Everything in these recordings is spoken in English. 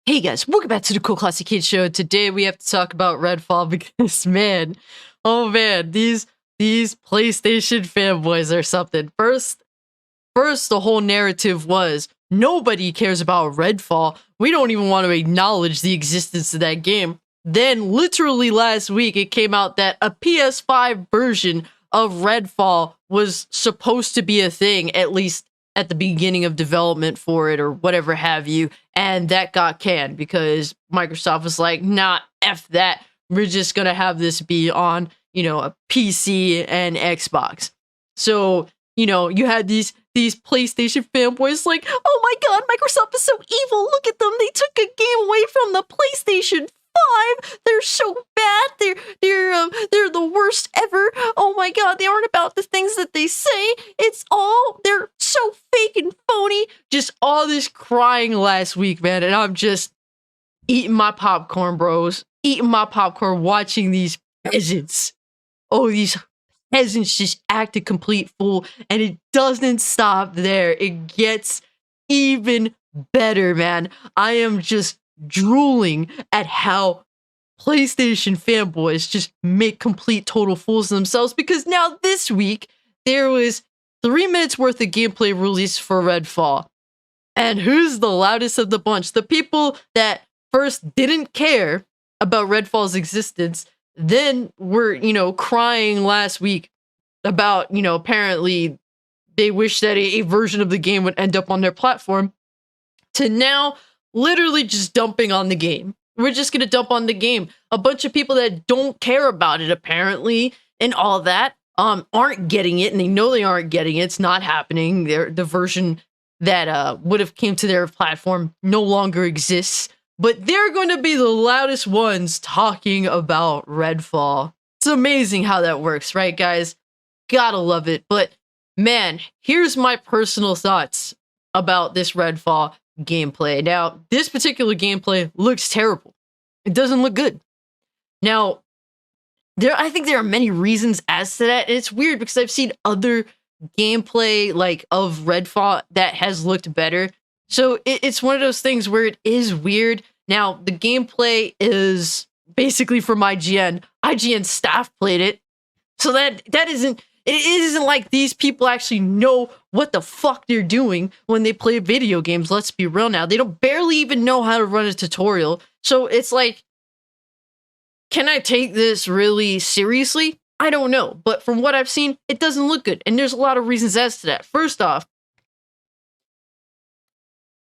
Hey guys, welcome back to the Cool Classic Kids Show. Today we have to talk about Redfall because man, oh man, these PlayStation fanboys are something. First, the whole narrative was nobody cares about Redfall. We don't even want to acknowledge the existence of that game. Then, literally last week, it came out that a PS5 version of Redfall was supposed to be a thing, at least at the beginning of development for it or whatever have you, and that got canned because Microsoft was like, nah, F that. We're just gonna have this be on, a PC and Xbox. So, you had these PlayStation fanboys like, oh my god, Microsoft is so evil. Look at them. They took a game away from the PlayStation 5. They're so bad. They're the worst ever. Oh my god, they aren't about the things that they say. They're so fake and phony. Just all this crying last week, man, and I'm just eating my popcorn, bros. Eating my popcorn, watching these peasants. Oh, these peasants just act a complete fool, and it doesn't stop there. It gets even better, man. I am just drooling at how PlayStation fanboys just make complete total fools of themselves, because now this week there was 3 minutes worth of gameplay released for Redfall. And who's the loudest of the bunch? The people that first didn't care about Redfall's existence, then were, crying last week about, apparently they wish that a version of the game would end up on their platform, to now literally just dumping on the game. We're just gonna dump on the game. A bunch of people that don't care about it, apparently, and all that, aren't getting it, and they know they aren't getting it. It's not happening. The version that would have came to their platform no longer exists. But they're going to be the loudest ones talking about Redfall. It's amazing how that works, right, guys? Gotta love it. But man, here's my personal thoughts about this Redfall gameplay. Now, this particular gameplay looks terrible. It doesn't look good. Now, I think there are many reasons as to that. And it's weird because I've seen other gameplay of Redfall that has looked better. So it's one of those things where it is weird. Now, the gameplay is basically from IGN. IGN staff played it. So it isn't like these people actually know what the fuck they're doing when they play video games. Let's be real now. They don't barely even know how to run a tutorial. So it's like, can I take this really seriously? I don't know. But from what I've seen, it doesn't look good. And there's a lot of reasons as to that. First off,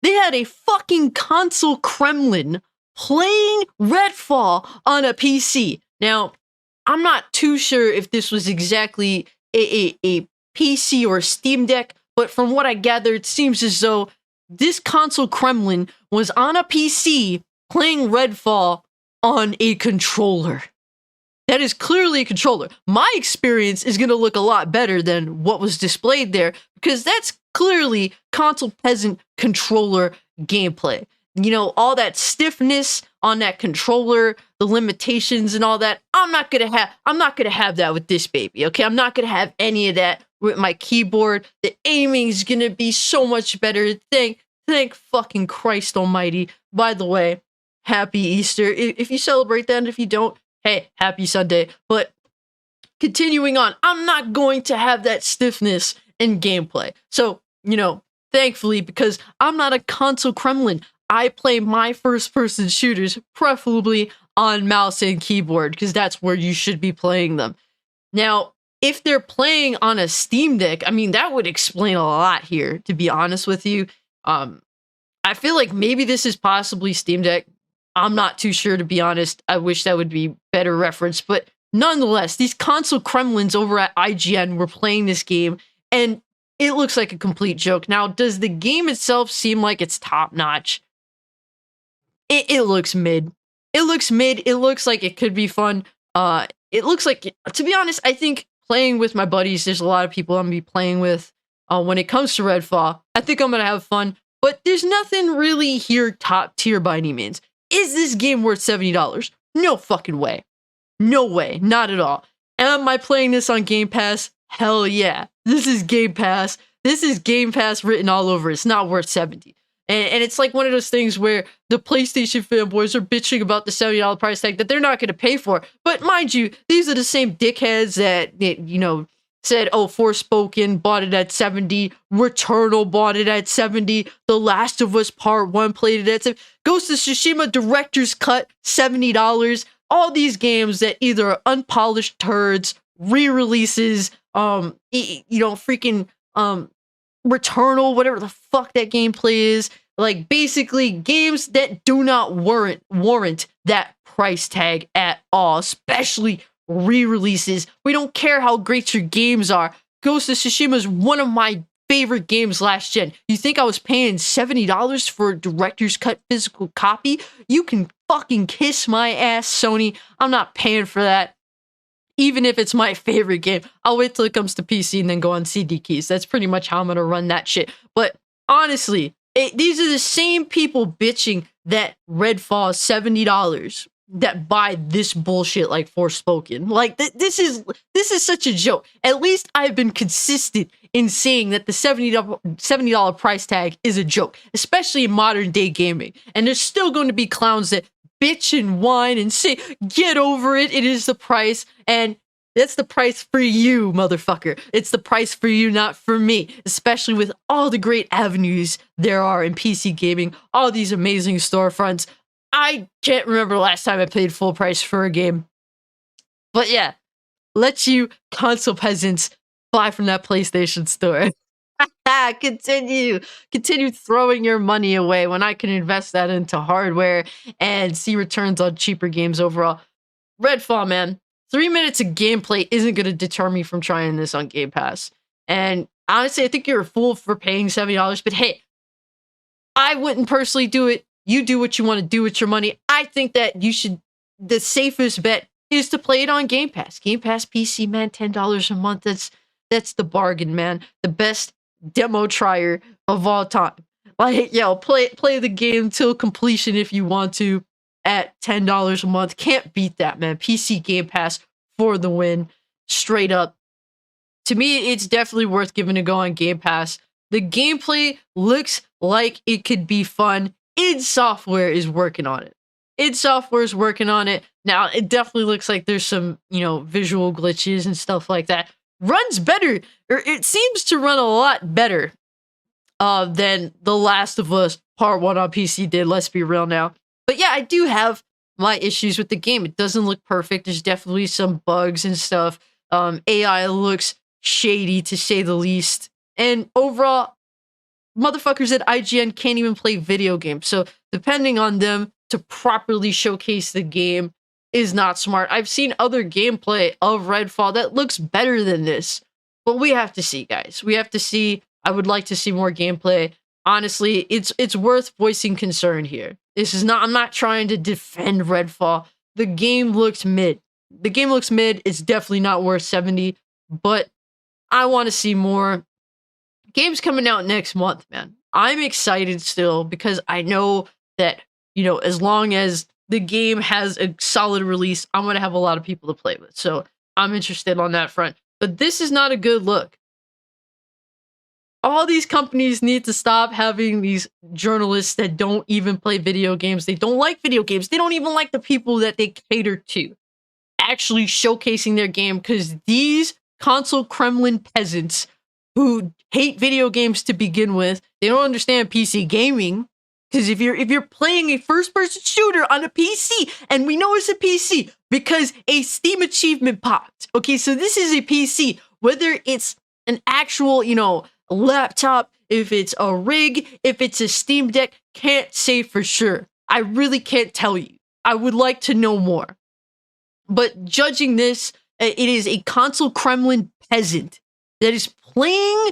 they had a fucking console Kremlin playing Redfall on a PC. Now, I'm not too sure if this was exactly a PC or Steam Deck, but from what I gather, it seems as though this console Kremlin was on a PC playing Redfall on a controller. That is clearly a controller. My experience is going to look a lot better than what was displayed there, because that's clearly console peasant controller gameplay. All that stiffness on that controller, the limitations and all that. I'm not gonna have that with this baby, okay? I'm not gonna have any of that with my keyboard. The aiming is gonna be so much better. Thank fucking Christ almighty. By the way, happy Easter. If you celebrate that, and if you don't, hey, happy Sunday. But continuing on, I'm not going to have that stiffness in gameplay. So, thankfully, because I'm not a console Kremlin, I play my first-person shooters preferably on mouse and keyboard, because that's where you should be playing them. Now, if they're playing on a Steam Deck, I mean, that would explain a lot here, to be honest with you. I feel like maybe this is possibly Steam Deck. I'm not too sure, to be honest. I wish that would be better reference, but nonetheless, these console Kremlins over at IGN were playing this game, and it looks like a complete joke. Now, does the game itself seem like it's top-notch? It looks mid. It looks mid. It looks like it could be fun. It looks like, to be honest, I think playing with my buddies, there's a lot of people I'm going to be playing with when it comes to Redfall. I think I'm going to have fun, but there's nothing really here top tier by any means. Is this game worth $70? No fucking way. No way. Not at all. Am I playing this on Game Pass? Hell yeah. This is Game Pass. This is Game Pass written all over. It's not worth $70. And it's like one of those things where the PlayStation fanboys are bitching about the $70 price tag that they're not going to pay for. But mind you, these are the same dickheads that, said, oh, Forspoken bought it at 70, Returnal bought it at 70, The Last of Us Part 1 played it at 70, Ghost of Tsushima Director's Cut, $70. All these games that either are unpolished turds, re-releases, freaking Returnal, whatever the fuck that gameplay is, like basically games that do not warrant that price tag at all, especially re-releases. We don't care how great your games are. Ghost of Tsushima is one of my favorite games last gen. You think I was paying $70 for a director's cut physical copy? You can fucking kiss my ass, Sony. I'm not paying for that. Even if it's my favorite game, I'll wait till it comes to PC and then go on CD keys. That's pretty much how I'm gonna run that shit. But honestly, these are the same people bitching that Redfall is $70 that buy this bullshit like Forspoken. Like this is such a joke. At least I've been consistent in saying that the $70 price tag is a joke, especially in modern day gaming. And there's still going to be clowns that bitch and whine and say, get over it, it is the price. And that's the price for you, motherfucker. It's the price for you, not for me. Especially with all the great avenues there are in PC gaming, all these amazing storefronts. I can't remember the last time I paid full price for a game. But yeah, let you console peasants buy from that PlayStation store. Continue throwing your money away when I can invest that into hardware and see returns on cheaper games overall. Redfall, man. 3 minutes of gameplay isn't going to deter me from trying this on Game Pass. And honestly, I think you're a fool for paying $70, but hey, I wouldn't personally do it. You do what you want to do with your money. I think that the safest bet is to play it on Game Pass. Game Pass PC, man, $10 a month. That's the bargain, man. The best demo trier of all time. Like, play the game till completion if you want to at $10 a month. Can't beat that, man. PC Game Pass for the win. Straight up. To me, it's definitely worth giving a go on Game Pass. The gameplay looks like it could be fun. id Software is working on it. id Software is working on it. Now, it definitely looks like there's some, visual glitches and stuff like that. Runs better, or it seems to run a lot better than The Last of Us Part 1 on PC did, let's be real now. But yeah, I do have my issues with the game. It doesn't look perfect. There's definitely some bugs and stuff. AI looks shady, to say the least. And overall, motherfuckers at IGN can't even play video games. So depending on them to properly showcase the game is not smart. I've seen other gameplay of Redfall that looks better than this. But we have to see, guys. We have to see. I would like to see more gameplay. Honestly, it's worth voicing concern here. I'm not trying to defend Redfall. The game looks mid. It's definitely not worth 70, but I want to see more. Game's coming out next month, man. I'm excited still because I know that, as long as the game has a solid release, I'm going to have a lot of people to play with. So I'm interested on that front. But this is not a good look. All these companies need to stop having these journalists that don't even play video games. They don't like video games. They don't even like the people that they cater to actually showcasing their game, because these console Kremlin peasants who hate video games to begin with, they don't understand PC gaming. Because if you're playing a first-person shooter on a PC, and we know it's a PC because a Steam achievement popped. Okay, so this is a PC, whether it's an actual, laptop, if it's a rig, if it's a Steam Deck, can't say for sure. I really can't tell you. I would like to know more. But judging this, it is a console Kremlin peasant that is playing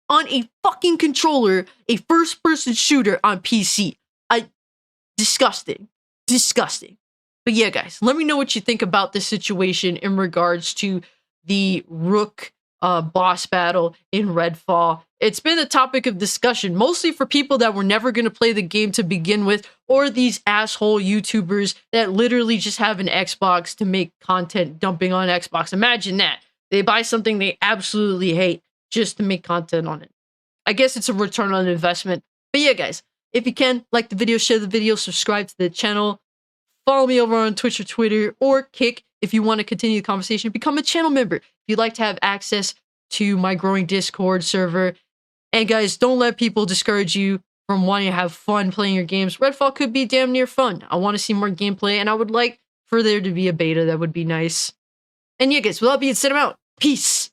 on a fucking controller, a first-person shooter on PC. Disgusting. But yeah, guys, let me know what you think about this situation in regards to the Rook boss battle in Redfall. It's been a topic of discussion, mostly for people that were never going to play the game to begin with, or these asshole YouTubers that literally just have an Xbox to make content dumping on Xbox. Imagine that. They buy something they absolutely hate just to make content on it. I guess it's a return on investment. But yeah, guys, If you can, like the video, share the video, subscribe to the channel. Follow me over on Twitch or Twitter or Kick if you want to continue the conversation. Become a channel member if you'd like to have access to my growing Discord server. And guys, don't let people discourage you from wanting to have fun playing your games. Redfall could be damn near fun. I want to see more gameplay, and I would like for there to be a beta. That would be nice. And yeah, guys, with that being said, I'm out. Peace.